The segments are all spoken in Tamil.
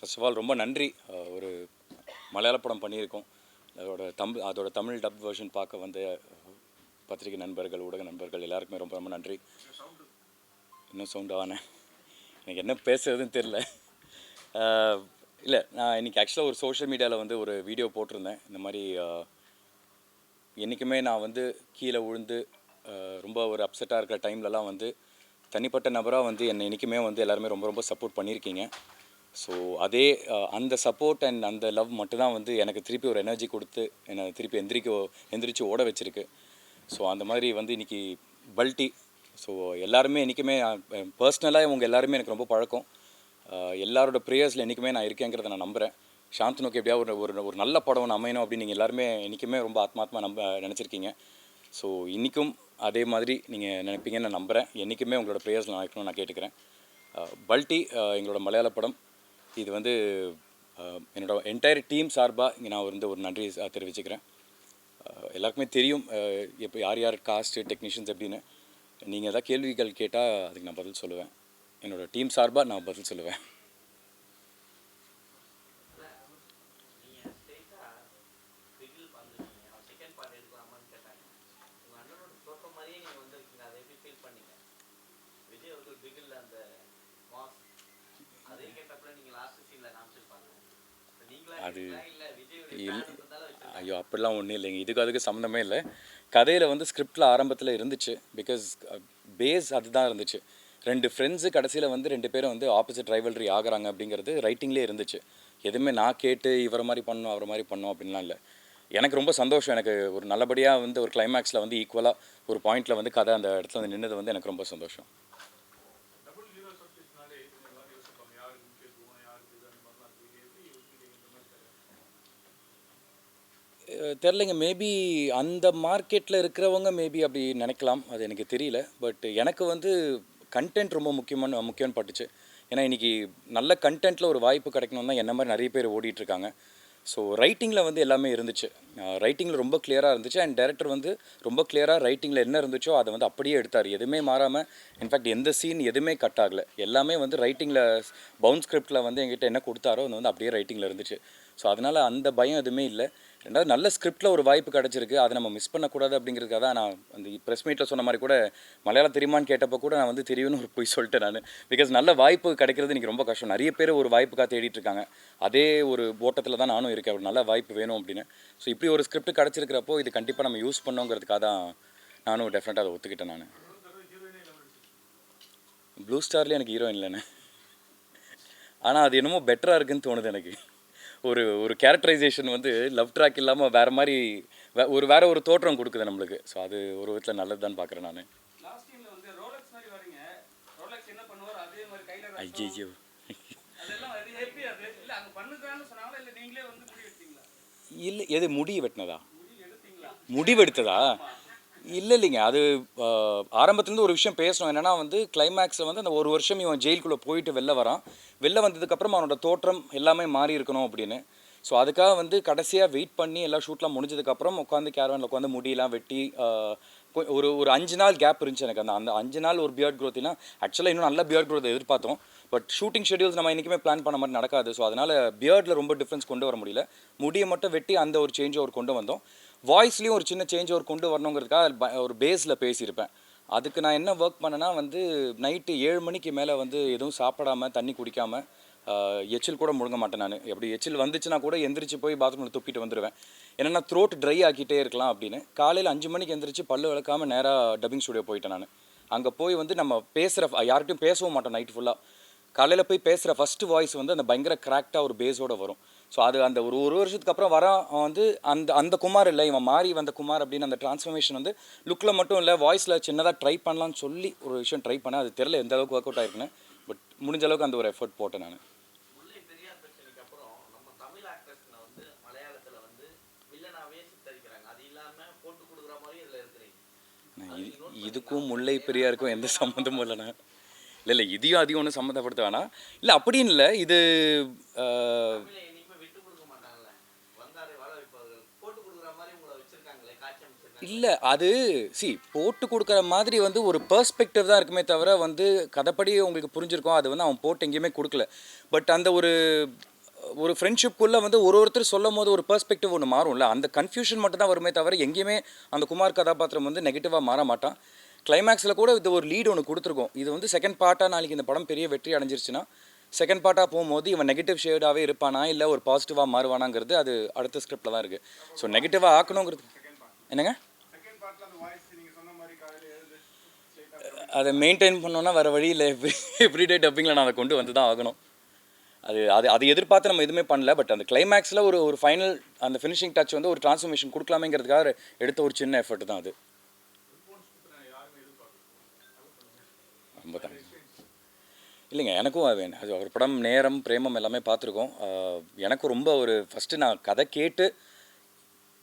ஃபர்ஸ்ட் ஆஃப் ஆல் ரொம்ப நன்றி. ஒரு மலையாள படம் பண்ணியிருக்கோம். அதோட தமிழ் டப் வெர்ஷன் பார்க்க வந்த பத்திரிகை நண்பர்கள், ஊடக நண்பர்கள் எல்லாருக்குமே ரொம்ப ரொம்ப நன்றி. இன்னும் சவுண்ட் ஆனேன், எனக்கு என்ன பேசுறதுன்னு தெரில. இல்லை, நான் இன்றைக்கி ஆக்சுவலாக ஒரு சோஷியல் மீடியாவில் வந்து ஒரு வீடியோ போட்டிருந்தேன். இந்த மாதிரி என்றைக்குமே நான் வந்து கீழே விழுந்து ரொம்ப ஒரு அப்செட்டாக இருக்கிற டைம்லலாம் வந்து தனிப்பட்ட நபராக வந்து என்னை என்றைக்குமே வந்து எல்லாருமே ரொம்ப ரொம்ப சப்போர்ட் பண்ணியிருக்கீங்க. ஸோ அதே அந்த சப்போர்ட் அண்ட் அந்த லவ் மட்டும்தான் வந்து எனக்கு திருப்பி ஒரு எனர்ஜி கொடுத்து என்னை திருப்பி எந்திரிச்சு ஓட வச்சுருக்கு. ஸோ அந்த மாதிரி வந்து இன்றைக்கி பல்ட்டி. ஸோ எல்லாருமே என்றைக்குமே பர்சனலாக இவங்க எல்லாருமே எனக்கு ரொம்ப பழக்கம். எல்லாரோட ப்ரேயர்ஸில் என்றைக்குமே நான் இருக்கேங்கிறத நான் நம்புகிறேன். சாந்தனுக்கு எப்படியா ஒரு நல்ல படம் ஒன்று அமையணும் அப்படின்னு நீங்கள் எல்லாருமே என்றைக்குமே ரொம்ப ஆத்மாத்மா நினச்சிருக்கீங்க. ஸோ இன்றைக்கும் அதே மாதிரி நீங்கள் நினைப்பீங்கன்னு நான் நம்புகிறேன். என்றைக்குமே உங்களோட ப்ரேயர்ஸில் நான் இருக்கணும்னு நான் கேட்டுக்கிறேன். பல்ட்டி எங்களோட மலையாள படம். இது வந்து என்னோடய என்டையர் டீம் சார்பாக இங்கே நான் வந்து ஒரு நன்றி தெரிவிச்சுக்கிறேன். எல்லாருக்குமே தெரியும் இப்போ யார் காஸ்ட்டு டெக்னீஷியன்ஸ் எப்படின்னு. நீங்கள் எதாவது கேள்விகள் கேட்டால் அதுக்கு நான் பதில் சொல்லுவேன். என்னோடய டீம் சார்பாக நான் பதில் சொல்லுவேன். அது ஐயோ அப்படிலாம் ஒன்றும் இல்லைங்க. அதுக்கு சம்மந்தமே இல்லை. கதையில் வந்து ஸ்கிரிப்டில் ஆரம்பத்தில் இருந்துச்சு. பிகாஸ் பேஸ் அதுதான் இருந்துச்சு. 2 ஃப்ரெண்ட்ஸு கடைசியில் வந்து 2 பேரும் வந்து ஆப்போசிட் ரைவல்ரி ஆகிறாங்க அப்படிங்கிறது ரைட்டிங்லேயே இருந்துச்சு. எதுவுமே நான் கேட்டு இவரை மாதிரி பண்ணணும் அவரை மாதிரி பண்ணணும் அப்படின்லாம் இல்லை. எனக்கு ரொம்ப சந்தோஷம். எனக்கு ஒரு நல்லபடியாக வந்து ஒரு கிளைமேக்ஸில் வந்து ஈக்குவலாக ஒரு பாயிண்டில் வந்து கதை அந்த இடத்துல வந்து நின்னது வந்து எனக்கு ரொம்ப சந்தோஷம். தெரிலைங்க. மேபி அந்த மார்க்கெட்டில் இருக்கிறவங்க மேபி அப்படி நினைக்கலாம், அது எனக்கு தெரியல. பட் எனக்கு வந்து கண்டென்ட் ரொம்ப முக்கியம்னு பட்டுச்சு. ஏன்னா இன்றைக்கி நல்ல கண்டென்ட்டில் ஒரு வாய்ப்பு கிடைக்கணும் தான் என்ன மாதிரி நிறைய பேர் ஓடிட்டுருக்காங்க. ஸோ ரைட்டிங்கில் வந்து எல்லாமே இருந்துச்சு. ரைட்டிங்கில் ரொம்ப கிளியராக இருந்துச்சு. அண்ட் டைரக்டர் வந்து ரொம்ப கிளியராக ரைட்டிங்கில் என்ன இருந்துச்சோ அதை வந்து அப்படியே எடுத்தார். எதுவுமே மாறாமல், இன்ஃபேக்ட் எந்த சீன் எதுவுமே கட் ஆகலை. எல்லாமே வந்து ரைட்டிங்கில் பவுண்ட் ஸ்கிரிப்டில் வந்து எங்கிட்ட என்ன கொடுத்தாரோ அது வந்து அப்படியே ரைட்டிங்கில் இருந்துச்சு. ஸோ அதனால் அந்த பயம் எதுவுமே இல்லை. ரெண்டாவது நல்ல ஸ்கிரிப்டில் ஒரு வாய்ப்பு கிடச்சிருக்கு, அதை நம்ம மிஸ் பண்ணக்கூடாது அப்படிங்கிறதுக்காக தான் நான் அந்த ப்ரெஸ் மீட்டில் சொன்ன மாதிரி கூட மலையாளம் தெரியுமான்னு கேட்டப்போ கூட நான் வந்து தெரியும்னு ஒரு போய் சொல்லிட்டேன் நான். பிகாஸ் நல்ல வாய்ப்பு கிடைக்கிறது இன்றைக்கி ரொம்ப கஷ்டம். நிறைய பேர் ஒரு வாய்ப்புக்காக தேடிட்டு இருக்காங்க. அதே ஒரு ஓட்டத்தில் தான் நானும் இருக்கேன், ஒரு நல்ல வாய்ப்பு வேணும் அப்படின்னு. ஸோ இப்படி ஒரு ஸ்கிரிப்ட் கிடச்சிருக்கிறப்போ இது கண்டிப்பாக நம்ம யூஸ் பண்ணோங்கிறதுக்காக தான் நானும் டெஃபினட்டாக அதை ஒத்துக்கிட்டேன். நான் ப்ளூ ஸ்டார்லேயே எனக்கு ஹீரோயின் இல்லைன்னு, ஆனால் அது என்னமோ பெட்டராக இருக்குதுன்னு தோணுது எனக்கு. ஒரு கேரக்டரைசேஷன் வந்து லவ் ட்ராக் இல்லாமல் வேறு மாதிரி வேற ஒரு தோற்றம் கொடுக்குது நம்மளுக்கு. ஸோ அது ஒரு விதத்தில் நல்லது தான் பார்க்குறேன் நான். ஐயோ இல்லை, எது முடி வெட்டினதா? முடிவெடுத்ததா? இல்லைங்க. அது ஆரம்பத்துலேருந்து ஒரு விஷயம் பேசணும். என்னென்னா வந்து கிளைமேக்ஸில் வந்து அந்த ஒரு வருஷம் இவன் ஜெயிலுக்குள்ளே போயிட்டு வெளில வந்ததுக்கப்புறம் அவனோட தோற்றம் எல்லாமே மாறி இருக்கணும் அப்படின்னு. ஸோ அதுக்காக வந்து கடைசியாக வெயிட் பண்ணி எல்லா ஷூட்லாம் முடிஞ்சதுக்கப்புறம் உட்காந்து கேரவனில் உட்காந்து முடியெல்லாம் வெட்டி ஒரு 5 நாள் கேப் இருந்துச்சு எனக்கு. அந்த 5 நாள் ஒரு பியர்ட் க்ரோத்னா ஆக்சுவலாக இன்னும் நல்ல பியர்ட் க்ரோத் எதிர்பார்த்தோம். பட் ஷூட்டிங் ஷெடியூல்ஸ் நம்ம என்றைக்குமே பிளான் பண்ண மாதிரி நடக்காது. ஸோ அதனால் பியர்டில் ரொம்ப டிஃப்ரென்ஸ் கொண்டு வர முடியல. முடியை மட்டும் வெட்டி அந்த ஒரு சேஞ்ச் ஓவர் கொண்டு வந்தோம். வாய்ஸ்லேயும் ஒரு சின்ன சேஞ்ச் ஓவர் கொண்டு வரணுங்கிறதுக்காக ஒரு பேஸில் பேசியிருப்பேன். அதுக்கு நான் என்ன ஒர்க் பண்ணேன்னா வந்து நைட்டு 7 மணிக்கு மேலே வந்து எதுவும் சாப்பிடாமல் தண்ணி குடிக்காமல் எச்சில் கூட முழுங்க மாட்டேன் நான். எப்படி எச்சில் வந்துச்சுன்னா கூட எந்திரிச்சு போய் பாத்ரூமில் துப்பிட்டு வந்துடுவேன். ஏன்னா த்ரோட் ட்ரை ஆக்கிட்டே இருக்கலாம் அப்படின்னு. காலையில் 5 மணிக்கு எந்திரிச்சு பல்லு விளக்காமல் நேராக டப்பிங் ஸ்டுடியோ போயிட்டேன் நான். அங்கே போய் வந்து நம்ம பேசுகிற யார்கிட்டையும் பேசவும் மாட்டோம் நைட்டு ஃபுல்லாக. காலையில் போய் பேசுகிற ஃபஸ்ட்டு வாய்ஸ் வந்து அந்த பயங்கர கிராக்டாக ஒரு பேஸோடு வரும். ஸோ அது அந்த ஒரு வருஷத்துக்கு அப்புறம் வந்து அந்த குமார் இல்லை, இவன் மாறி வந்த குமார் அப்படின்னு அந்த டிரான்ஸ்ஃபர்மேஷன் வந்து லுக்கில் மட்டும் இல்லை, வாய்ஸில் சின்னதாக ட்ரை பண்ணலான்னு சொல்லி ஒரு விஷயம் ட்ரை பண்ணேன். அது தெரில எந்த அளவுக்கு ஒர்க் அவுட் ஆயிருக்குன்னு. பட் முடிஞ்ச அளவுக்கு அந்த ஒரு எஃபர்ட் போட்டேன் நான். இதுக்கும் முல்லை பெரியாருக்கும் எந்த சம்மந்தமும் இல்லைண்ணா. இல்லை இதையும் அதிகம் ஒன்றும் சம்மந்தப்படுத்த வேணாம். இல்லை அப்படின்னு இல்லை. இது இல்லை, அது போட்டு கொடுக்குற மாதிரி வந்து ஒரு பெர்ஸ்பெக்டிவ் தான் இருக்குமே தவிர வந்து கதைப்படி உங்களுக்கு புரிஞ்சிருக்கோம். அது வந்து அவன் போட்டு எங்கேயுமே கொடுக்கல. பட் அந்த ஒரு ஒரு ஃப்ரெண்ட்ஷிப்புக்குள்ளே வந்து ஒருத்தர் சொல்லும் போது ஒரு பெர்ஸ்பெக்டிவ் ஒன்று மாறும்ல, அந்த கன்ஃபியூஷன் மட்டும் தான் வருமே தவிர எங்கேயுமே அந்த குமார் கதாபாத்திரம் வந்து நெகட்டிவாக மாற மாட்டான். கிளைமேக்ஸில் கூட இது ஒரு லீடு ஒன்று கொடுத்துருக்கோம். இது வந்து செகண்ட் பார்ட்டாக நாளைக்கு இந்த படம் பெரிய வெற்றி அடைஞ்சிருச்சுன்னா செகண்ட் பார்ட்டாக போகும்போது இவன் நெகட்டிவ் ஷேடாகவே இருப்பானா இல்லை ஒரு பாசிட்டிவாக மாறுவானாங்கிறது அது அடுத்த ஸ்கிரிப்டில் தான் இருக்குது. ஸோ நெகட்டிவாக ஆக்கணுங்கிறது என்னங்க அதை மெயின்டைன் பண்ணோன்னா வேறு வழியில் எவ்ரிடே டப்பிங்கில் நான் அதை கொண்டு வந்து தான் ஆகணும். அது அது அதை எதிர்பார்த்து நம்ம எதுவுமே பண்ணல. பட் அந்த கிளைமேக்ஸில் ஒரு ஃபைனல் அந்த ஃபினிஷிங் டச் வந்து ஒரு டிரான்ஸ்ஃபர்மேஷன் கொடுக்கலாமேங்கிறதுக்காக எடுத்த ஒரு சின்ன எஃபர்ட் தான் அது. ரொம்ப தேங்க்ஸ். இல்லைங்க, எனக்கும் அது ஒரு படம் நேரம் பிரேமம் எல்லாமே பார்த்துருக்கோம். எனக்கும் ரொம்ப ஒரு ஃபஸ்ட்டு நான் கதை கேட்டு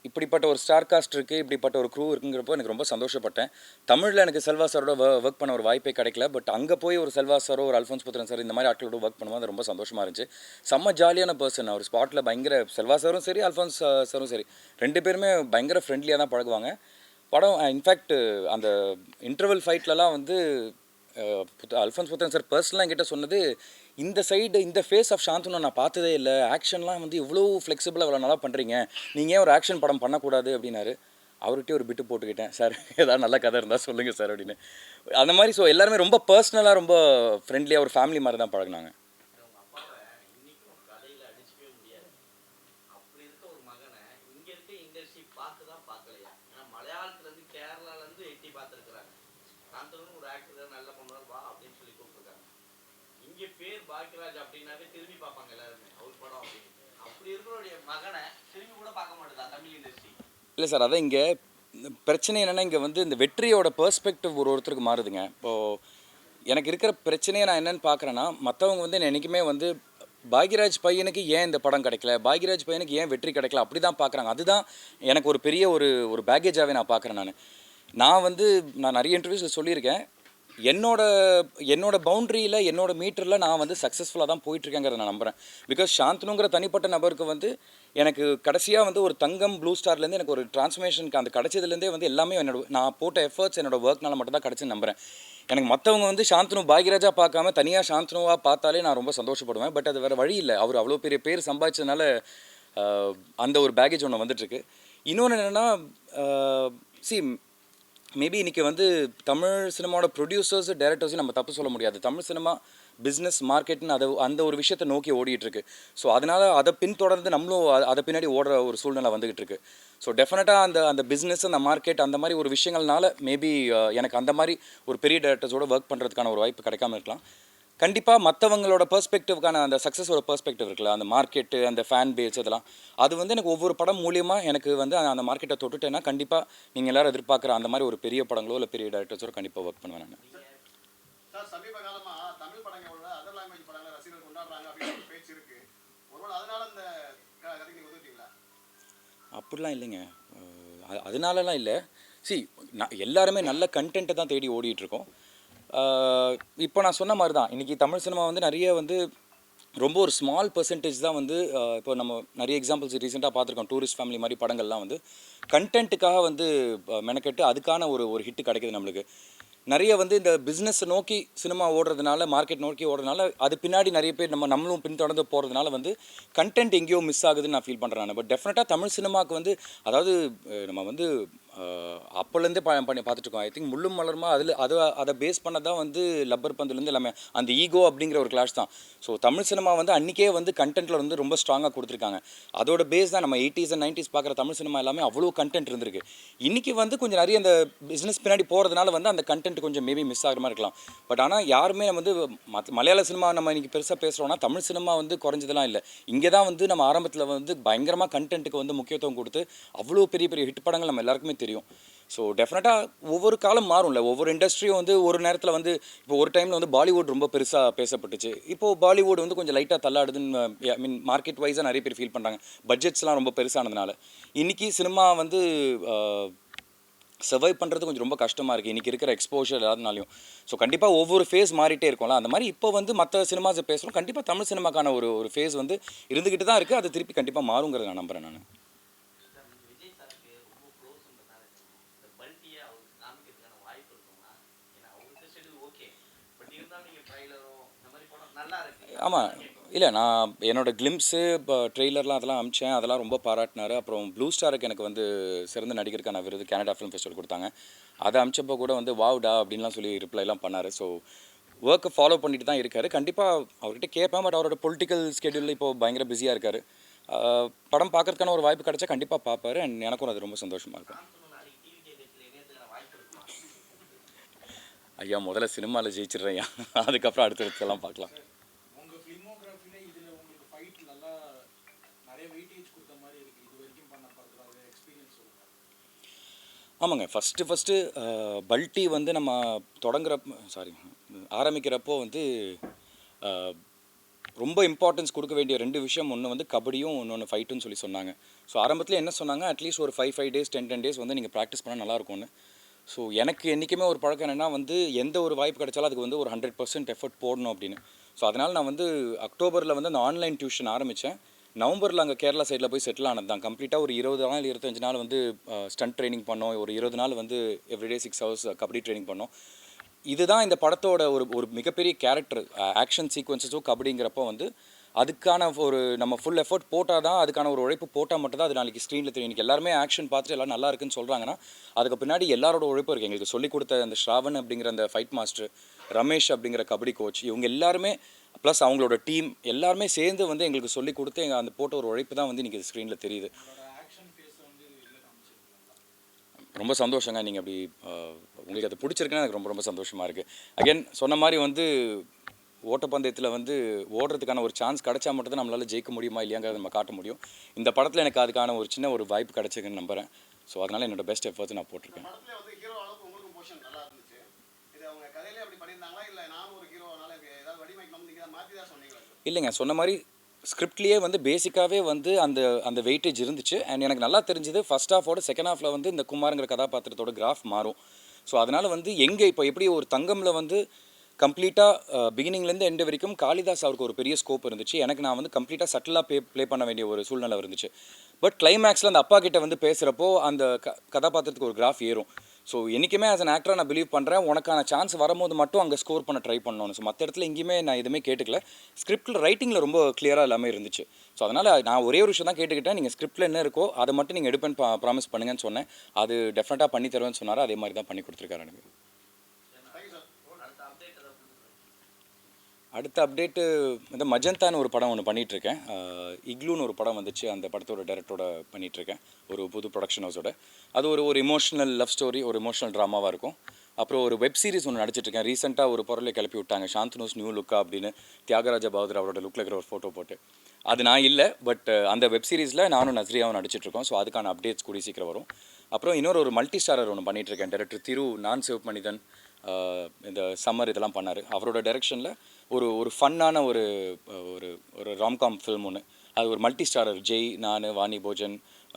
இப்படிப்பட்ட ஒரு ஸ்டார் காஸ்ட் இருக்குது, இப்படிப்பட்ட ஒரு க்ரூ இருக்குங்கிறப்போ எனக்கு ரொம்ப சந்தோஷப்பட்டேன். தமிழில் எனக்கு செல்வா சாரோட ஒர்க் பண்ண ஒரு வாய்ப்பே கிடைக்கல. பட் அங்கே போய் ஒரு செல்வா சாரோ ஒரு அல்ஃபோன்ஸ் புத்திரன் சார் இந்த மாதிரி ஆட்களோட ஒர்க் பண்ணுவோம், அது ரொம்ப சந்தோஷமாக இருந்துச்சு. செம்ம ஜாலியான பர்சன் அவர். ஸ்பாட்டில் பயங்கர செல்வா சாரும் சரி அல்ஃபோன்ஸ் சாரும் சரி 2 பேருமே பயங்கர ஃப்ரெண்ட்லியாக தான் பழகுவாங்க. படம் இன்ஃபேக்ட் அந்த இன்டர்வல் ஃபைட்லலாம் வந்து அல்ஃபோன்ஸ் புத்திரன் சார் பர்சனலாக என்கிட்ட சொன்னது, இந்த சைடு இந்த ஃபேஸ் ஆஃப் சாந்தனு நான் பார்த்ததே இல்லை, ஆக்ஷன்லாம் வந்து இவ்வளோ ஃப்ளெக்சிபிளாக இவ்வளோ நல்லா பண்ணுறீங்க, நீங்கள் ஏன் ஒரு ஆக்ஷன் படம் பண்ணக்கூடாது அப்படின்னாரு. அவர்கிட்டே ஒரு பிட்டு போட்டுக்கிட்டேன், சார் ஏதாவது நல்ல கதை இருந்தால் சொல்லுங்கள் சார் அப்படின்னு. அந்த மாதிரி ஸோ எல்லாருமே ரொம்ப பர்சனலாக ரொம்ப ஃப்ரெண்ட்லியாக ஒரு ஃபேமிலி மாதிரி தான் பழகினாங்க. பேர் பாக்கியராஜ் அப்படின்னாவே திரும்பி பார்ப்பாங்க எல்லாருமே அவர் படம் அப்படின்னு. அப்படி இருக்கிறோடைய மகனை திரும்பி கூட பார்க்க மாட்டேதா தமிழ் இண்டஸ்ட்ரி? இல்லை சார், அதான் இங்கே பிரச்சனை என்னென்னா இங்கே வந்து இந்த வெற்றியோட பெர்ஸ்பெக்டிவ் ஒருத்தருக்கு மாறுதுங்க. இப்போது எனக்கு இருக்கிற பிரச்சனையை நான் என்னென்னு பார்க்குறேன்னா, மற்றவங்க வந்து என்றைக்குமே வந்து பாக்யராஜ் பையனுக்கு ஏன் இந்த படம் கிடைக்கல, பாக்யராஜ் பையனுக்கு ஏன் வெற்றி கிடைக்கல அப்படி தான் பார்க்குறாங்க. அதுதான் எனக்கு ஒரு பெரிய ஒரு பேக்கேஜாகவே நான் பார்க்குறேன். நான் நிறைய இன்டர்வியூஸில் சொல்லியிருக்கேன், என்னோட பவுண்ட்ரியில் என்னோட மீட்டரில் நான் வந்து சக்ஸஸ்ஃபுல்லாக தான் போயிட்டுருக்கேங்கிறத நான் நம்புகிறேன். பிகாஸ் சாந்தனுங்கிற தனிப்பட்ட நபருக்கு வந்து எனக்கு கடைசியாக வந்து ஒரு தங்கம் ப்ளூ ஸ்டார்லேருந்து எனக்கு ஒரு டிரான்ஸ்ஃபர்மேஷனுக்கு அந்த கிடைச்சதுலேருந்தே வந்து எல்லாமே நான் போட்ட எஃபர்ட்ஸ் என்னோடய ஒர்க்னால மட்டும் தான் கிடச்சின்னு நம்புகிறேன். எனக்கு மற்றவங்க வந்து சாந்தனு பாக்யராஜா பார்க்காம தனியாக சாந்தனுவாக பார்த்தாலே நான் ரொம்ப சந்தோஷப்படுவேன். பட் அது வேறு வழி இல்லை, அவர் அவ்வளோ பெரிய பேர் சம்பாதிச்சதுனால அந்த ஒரு பேக்கேஜ் ஒன்று வந்துட்டுருக்கு. இன்னொன்று என்னென்னா மேபி இன்றைக்கி வந்து தமிழ் சினிமாவோட ப்ரொடியூசர்ஸு டைரக்டர்ஸும் நம்ம தப்பு சொல்ல முடியாது. தமிழ் சினிமா பிஸ்னஸ் மார்க்கெட்னு அந்த ஒரு விஷயத்தை நோக்கி ஓடிட்டுருக்கு. ஸோ அதனால் அதை பின்தொடர்ந்து நம்மளும் அதை பின்னாடி ஓடுற ஒரு சூழ்நிலை வந்துக்கிட்டு இருக்கு. ஸோ டெஃபினட்டாக அந்த பிஸ்னஸ் அந்த மார்க்கெட் அந்த மாதிரி ஒரு விஷயங்கள்னால மேபி எனக்கு அந்த மாதிரி ஒரு பெரிய டைரக்டர்ஸோட ஒர்க் பண்ணுறதுக்கான ஒரு வாய்ப்பு கிடைக்காம இருக்கலாம். கண்டிப்பாக மற்றவங்களோட பெர்ஸ்பெக்டிவ்க்கான அந்த சக்ஸஸோட பெர்ஸ்பெக்டிவ் இருக்குல்ல, அந்த மார்க்கெட்டு அந்த ஃபேன் பேஸ் இதெல்லாம் அது வந்து எனக்கு ஒவ்வொரு படம் மூலியமாக எனக்கு வந்து அந்த மார்க்கெட்டை தொட்டுட்டேன்னா கண்டிப்பாக நீங்கள் எல்லோரும் எதிர்பார்க்குற அந்த மாதிரி ஒரு பெரிய படங்களோ இல்லை பெரிய டைரக்டர்ஸோட கண்டிப்பாக ஒர்க் பண்ணுவேன் நான். சமீப காலமாக தமிழ் படங்களோட அதர் லாங்குவேஜ் படங்களை ரசிகர்கள் கொண்டாடுறாங்க அப்படின்னு பேச்சு இருக்கு. ஒருவேளை அதனால இந்த கதைக்கு ஒதுக்கிட்டீங்களா? அப்படிலாம் இல்லைங்க, அதனாலலாம் இல்லை. எல்லாருமே நல்ல கண்டென்ட்டை தான் தேடி ஓடிட்டுருக்கோம். இப்போ நான் சொன்ன மாதிரி தான் இன்றைக்கி தமிழ் சினிமா வந்து நிறைய வந்து ரொம்ப ஒரு ஸ்மால் பர்சன்டேஜ் தான் வந்து இப்போ நம்ம நிறைய எக்ஸாம்பிள்ஸ் ரீசெண்டாக பார்த்துருக்கோம். டூரிஸ்ட் ஃபேமிலி மாதிரி படங்கள்லாம் வந்து கண்டென்ட்டுக்காக வந்து மெனக்கெட்டு அதுக்கான ஒரு ஹிட்டு கிடைக்கிது நம்மளுக்கு. நிறைய வந்து இந்த பிஸ்னஸை நோக்கி சினிமா ஓடுறதுனால, மார்க்கெட் நோக்கி ஓடுறதுனால அது பின்னாடி நிறைய பேர் நம்மளும் பின்தொடர்ந்து போகிறதுனால வந்து கண்டென்ட் எங்கேயோ மிஸ் ஆகுதுன்னு நான் ஃபீல் பண்ணுறேன். பட் டெஃபினட்டாக தமிழ் சினிமாவுக்கு வந்து அதாவது நம்ம வந்து அப்போலேருந்தே பண்ணி பார்த்துட்ருக்கோம். ஐ திங்க் முள்ளும் மலருமா அதை பேஸ் பண்ண தான் வந்து லப்பர் பந்துலேருந்து எல்லாமே அந்த ஈகோ அப்படிங்கிற ஒரு கிளாஷ் தான். ஸோ தமிழ் சினிமா வந்து அன்றைக்கே வந்து கண்டென்ட்டில் வந்து ரொம்ப ஸ்ட்ராங்காக கொடுத்துருக்காங்க. அதோட பேஸ் தான் நம்ம 80s and 90s பார்க்குற தமிழ் சினிமா எல்லாமே அவ்வளோ கண்டென்ட் இருந்திருக்கு. இன்றைக்கி வந்து கொஞ்சம் நிறைய அந்த பிஸ்னஸ் பின்னாடி போகிறதுனால வந்து அந்த கண்டென்ட் கொஞ்சம் மேபி மிஸ் ஆகிற மாதிரி இருக்கலாம். பட் ஆனால் யாருமே நம்ம வந்து மலையாள சினிமா நம்ம இன்றைக்கி பெருசாக பேசுகிறோன்னா தமிழ் சினிமா வந்து குறைஞ்சதெல்லாம் இல்லை. இங்கே தான் வந்து நம்ம ஆரம்பத்தில் வந்து பயங்கரமாக கண்டென்ட்டுக்கு வந்து முக்கியத்துவம் கொடுத்து அவ்வளோ பெரிய பெரிய ஹிட் படங்கள் நம்ம எல்லாருக்குமே தெரியும். ஸோ டெஃபினட்டாக ஒவ்வொரு காலம் மாறும்ல, ஒவ்வொரு இண்டஸ்ட்ரியும் வந்து ஒரு நேரத்தில் வந்து இப்போ ஒரு டைமில் வந்து பாலிவுட் ரொம்ப பெருசாக பேசப்பட்டுச்சு. இப்போது பாலிவுட் வந்து கொஞ்சம் லைட்டாக தள்ளாடுதுன்னு மார்க்கெட் வைஸாக நிறைய பேர் ஃபீல் பண்ணுறாங்க. பட்ஜெட்ஸ்லாம் ரொம்ப பெருசானதுனால இன்றைக்கி சினிமா வந்து சர்வைவ் பண்ணுறது கொஞ்சம் ரொம்ப கஷ்டமாக இருக்குது இன்றைக்கி இருக்கிற எக்ஸ்போஷர் எல்லாருனாலையும். ஸோ கண்டிப்பாக ஒவ்வொரு ஃபேஸ் மாறிட்டே இருக்கும்ல, அந்த மாதிரி இப்போ வந்து மற்ற சினிமாஸை பேசுகிறோம். கண்டிப்பாக தமிழ் சினிமாக்கான ஒரு ஃபேஸ் வந்து இருந்துக்கிட்டு தான் இருக்குது. அது திருப்பி கண்டிப்பாக மாறுங்கிறத நான் நம்புகிறேன். நான் ஆமாம், இல்லை நான் என்னோடய கிளிம்ஸு இப்போ ட்ரெய்லர்லாம் அதெல்லாம் அமிச்சேன், அதெல்லாம் ரொம்ப பாராட்டினார். அப்புறம் ப்ளூ ஸ்டாருக்கு எனக்கு வந்து சிறந்த நடிகருக்கான விருது கனடா ஃபிலிம் ஃபெஸ்டிவல் கொடுத்தாங்க. அதை அமிச்சப்போ கூட வந்து வாவ்டா அப்படின்லாம் சொல்லி ரிப்ளைலாம் பண்ணார். ஸோ ஒர்க்கை ஃபாலோ பண்ணிட்டு தான் இருக்கார். கண்டிப்பாக அவர்கிட்ட கேட்பேன், பட் அவரோட பொலிட்டிக்கல் ஸ்கெடியூலில் இப்போது பயங்கர பிஸியாக இருக்கார். படம் பார்க்கறதுக்கான ஒரு வாய்ப்பு கிடைச்சா கண்டிப்பாக பார்ப்பாரு. அண்ட் எனக்கும் அது ரொம்ப சந்தோஷமாக இருக்கும். ஐயா முதல்ல சினிமாவில் ஜெயிச்சிடுறேன் ஐயா, அதுக்கப்புறம் அடுத்தடுத்தெல்லாம் பார்க்கலாம். உங்க ஃபிலிமோகிராஃபில இதுல உங்களுக்கு ஃபைட் நல்லா நிறைய வெயிட்டேஜ் கொடுத்த மாதிரி இருக்கு. இது வரைக்கும் பண்ண படத்துல அது எக்ஸ்பீரியன்ஸ் சொல்லுங்க. ஆமாங்க, ஃபஸ்ட்டு பல்ட்டி வந்து நம்ம ஆரம்பிக்கிறப்போ வந்து ரொம்ப இம்பார்ட்டன்ஸ் கொடுக்க வேண்டிய 2 விஷயம். ஒன்று வந்து கபடியும், இன்னொன்று ஃபைட்டுன்னு சொல்லி சொன்னாங்க. ஸோ ஆரம்பத்தில் என்ன சொன்னாங்க, அட்லீஸ்ட் ஒரு 5 டேஸ் 10 டேஸ் வந்து நீங்கள் ப்ராக்டிஸ் பண்ணால் நல்லாயிருக்கும்னு. ஸோ எனக்கு என்றைக்குமே ஒரு பழக்கம் என்னென்னா வந்து எந்த ஒரு வாய்ப்பு கிடைச்சாலும் அதுக்கு வந்து ஒரு 100% எஃபர்ட் போடணும் அப்படின்னு. ஸோ அதனால் நான் வந்து அக்டோபரில் வந்து அந்த ஆன்லைன் டியூஷன் ஆரம்பித்தேன். நவம்பரில் அங்கே கேரளா சைடில் போய் செட்டில் ஆனது தான். கம்ப்ளீட்டாக ஒரு 20 நாள் 25 நாள் வந்து ஸ்டண்ட் ட்ரைனிங் பண்ணோம். ஒரு 20 நாள் வந்து எவ்ரிடே 6 ஹவர்ஸ் கபடி ட்ரைனிங் பண்ணோம். இதுதான் இந்த படத்தோட ஒரு மிகப்பெரிய கேரக்டர். ஆக்ஷன் சீக்வன்சஸும் கபடிங்கிறப்போ வந்து அதுக்கான ஒரு நம்ம ஃபுல் எஃபர்ட் போட்டால் தான், அதுக்கான ஒரு உழைப்பு போட்டால் மட்டும் தான் அது நாளைக்கு ஸ்க்ரீனில் தெரியும். இன்றைக்கி எல்லாருமே ஆக்ஷன் பார்த்துட்டு எல்லோரும் நல்லா இருக்குன்னு சொல்கிறாங்கன்னா அதுக்கு பின்னாடி எல்லாரோட உழைப்பும் இருக்குது. எங்களுக்கு சொல்லிக் கொடுத்த அந்த ஸ்ராவன் அப்படிங்கிற அந்த ஃபைட் மாஸ்டர், ரமேஷ் அப்படிங்கிற கபடி கோச், இவங்க எல்லாருமே ப்ளஸ் அவங்களோட டீம் எல்லாருமே சேர்ந்து வந்து எங்களுக்கு சொல்லிக் கொடுத்து எங்கள் அந்த போட்ட ஒரு உழைப்பு தான் வந்து இன்றைக்கி ஸ்க்ரீனில் தெரியுது. ரொம்ப சந்தோஷங்க. நீங்கள் அப்படி உங்களுக்கு அது பிடிச்சிருக்குன்னா எனக்கு ரொம்ப ரொம்ப சந்தோஷமாக இருக்குது. அகைன் சொன்ன மாதிரி வந்து ஓட்டப்பந்தயத்தில் வந்து ஓடுறதுக்கான ஒரு சான்ஸ் கிடைச்சா மட்டும் தான் நம்மளால் ஜெயிக்க முடியுமா இல்லையாங்கிறத நம்ம காட்ட முடியும். இந்த படத்தில் எனக்கு அதுக்கான ஒரு சின்ன ஒரு வாய்ப்பு கிடைச்சிருக்குன்னு நம்புகிறேன். ஸோ அதனால் என்னோட பெஸ்ட் எஃபர்ட்ஸ் நான் போட்டிருக்கேன். படத்துல வந்து ஹீரோ அளவுக்கு உங்களுக்கு போர்ஷன் நல்லா இருந்துச்சு. இது அவங்க கதையிலே அப்படி பண்ணியிருந்தாங்களா இல்லை நானும் ஒரு ஹீரோனால ஏதாவது வடிவமைக்கணும் நீங்க மாற்றி தான் சொன்னீங்களா? இல்லைங்க, சொன்ன மாதிரி ஸ்கிரிப்ட்லேயே வந்து பேசிக்காகவே வந்து அந்த வெயிட்டேஜ் இருந்துச்சு. அண்ட் எனக்கு நல்லா தெரிஞ்சது ஃபர்ஸ்ட் ஹாஃபோட செகண்ட் ஹாஃபில் வந்து இந்த குமாருங்கிற கதாபாத்திரத்தோட கிராஃப் மாறும். ஸோ அதனால் வந்து எங்கே இப்போ எப்படி ஒரு தங்கமில் வந்து கம்ப்ளீட்டாக பிகினிங்லேருந்து எண்டு வரைக்கும் காளிதாஸ் அவருக்கு ஒரு பெரிய ஸ்கோப் இருந்துச்சு. எனக்கு நான் வந்து கம்ப்ளீட்டாக சட்டிலாக ப்ளே பண்ண வேண்டிய ஒரு சூழ்நிலை இருந்துச்சு. பட் கிளைமேக்ஸில் அந்த அப்பா கிட்ட வந்து பேசுகிறப்போ அந்த கதாபாத்திரத்துக்கு ஒரு கிராஃப் ஏறும். ஸோ என்றைக்குமே ஆஸ் அன் ஆக்டராக நான் பிலீவ் பண்ணுறேன், உனக்கான சான்ஸ் வரும்போது மட்டும் அங்கே ஸ்கோர் பண்ண ட்ரை பண்ணணும். ஸோ மற்ற இடத்துல எங்கேயுமே நான் எதுவுமே கேட்டுக்கல. ஸ்கிரிப்டில் ரைட்டிங்கில் ரொம்ப கிளியராக எல்லாமே இருந்துச்சு. ஸோ அதனால் நான் ஒரே ஒரு விஷயம் தான் கேட்டுக்கிட்டேன், நீங்கள் ஸ்கிரிப்டில் என்ன இருக்கோ அதை மட்டும் நீங்கள் எடுப்பேன்னு ப்ராமிஸ் பண்ணுங்கன்னு சொன்னேன். அது டெஃபினட்டாக பண்ணி தருவேன்னு சொன்னார். அதே மாதிரி தான் பண்ணி கொடுத்துருக்காரு எனக்கு. அடுத்த அப்டேட்டு இந்த மஜந்தான்னு ஒரு படம் ஒன்று பண்ணிகிட்ருக்கேன். இக்லூன்னு ஒரு படம் வந்துச்சு, அந்த படத்தோட டைரக்டரோட பண்ணிகிட்ருக்கேன், ஒரு புது ப்ரொடக்ஷன் ஹவுஸோட. அது ஒரு இமோஷனல் லவ் ஸ்டோரி, ஒரு இமோஷனல் ட்ராமாவாக இருக்கும். அப்புறம் ஒரு வெப் சீரிஸ் ஒன்று நடிச்சிட்ருக்கேன். ரீசெண்டாக ஒரு பொருளை கிளப்பி விட்டாங்க, சாந்தனூஸ் நியூ லுக்கா அப்படின்னு, தியாகராஜ பகதூர் அவரோட லுக்கில் இருக்கிற ஒரு ஃபோட்டோ போட்டு. அது நான் இல்லை, பட் அந்த வெப் சீரிஸில் நானும் நஸ்ரியாவும் நடிச்சிட்ருக்கோம். ஸோ அதுக்கான அப்டேட்ஸ் கூடிய சீக்கிரம் வரும். அப்புறம் இன்னொரு மல்டி ஸ்டாரர் ஒன்று பண்ணிகிட்ருக்கேன். டைரக்டர் திரு நான் சிவமணிதன் இந்த சம்மர் இதெல்லாம் பண்ணார். அவரோட டைரெக்ஷனில் ஒரு ஃபன்னான ஒரு ராம்காம் ஃபில்ம் ஒன்று. அது ஒரு மல்டி ஸ்டாரர், ஜெய், நான், வாணி போஜன்,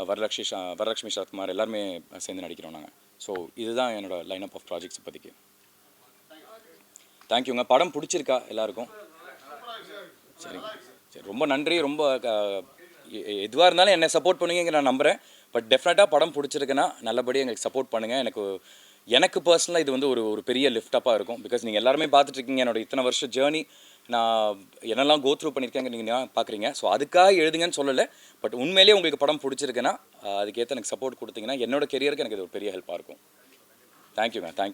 வரலட்சுமி சரத்குமார் எல்லாருமே சேர்ந்து நடிக்கிறோம் நாங்கள். ஸோ இதுதான் என்னோட லைன் அப் ஆஃப் ப்ராஜெக்ட்ஸ் இப்போதைக்கு. தேங்க்யூங்க. படம் பிடிச்சிருக்கா எல்லாருக்கும்? சரிங்க, சரி, ரொம்ப நன்றி. ரொம்ப எதுவாக இருந்தாலும் என்னை சப்போர்ட் பண்ணுவீங்க நான் நம்புகிறேன். பட் டெஃபினட்டாக படம் பிடிச்சிருக்குன்னா நல்லபடியாக எங்களுக்கு சப்போர்ட் பண்ணுங்கள். எனக்கு பர்சனலாக இது வந்து ஒரு பெரிய லிஃப்டப்பாக இருக்கும். பிகாஸ் நீங்கள் எல்லாருமே பார்த்துட்ருக்கீங்க என்னோட இத்தனை வருஷம் ஜேர்னி, நான் என்னெல்லாம் கோ த்ரூ பண்ணியிருக்கேங்க நீங்கள் பார்க்குறீங்க. ஸோ அதுக்காக எழுதுங்கன்னு சொல்லலை, பட் உண்மையிலேயே உங்களுக்கு படம் பிடிச்சிருக்குன்னா அதுக்கேற்ற எனக்கு சப்போர்ட் கொடுத்தீங்கன்னா என்னோட கெரியருக்கு எனக்கு இது ஒரு பெரிய ஹெல்ப்பாக இருக்கும். தேங்க்யூங்க. தேங்க்யூ.